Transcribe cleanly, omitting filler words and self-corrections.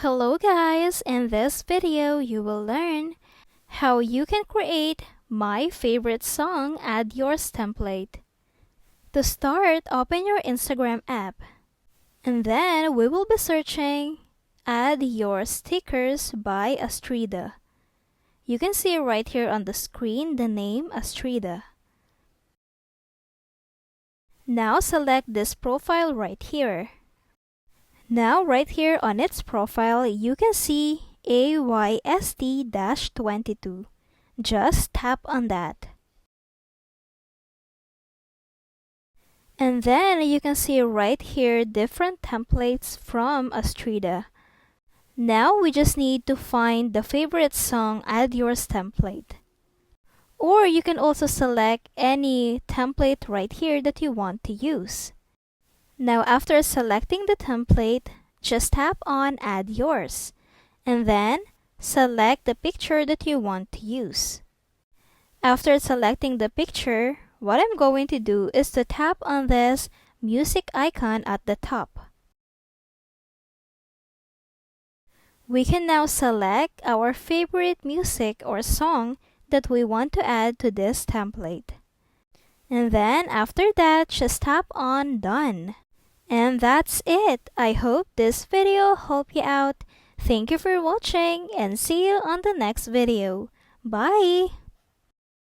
Hello guys, in this video you will learn how you can create my favorite song add yours template. To start, open your Instagram app and then we will be searching add your stickers by Astrida. You can see right here on the screen the name Astrida. Now select this profile right here. Now right here on its profile, you can see AYST-22. Just tap on that. And then you can see right here different templates from Astrida. Now we just need to find the favorite song add yours template. Or you can also select any template right here that you want to use. Now after selecting the template, just tap on add yours and then select the picture that you want to use. After selecting the picture, what I'm going to do is to tap on this music icon at the top. We can now select our favorite music or song that we want to add to this template. And then after that, just tap on done. And that's it. I hope this video helped you out. Thank you for watching and see you on the next video. Bye!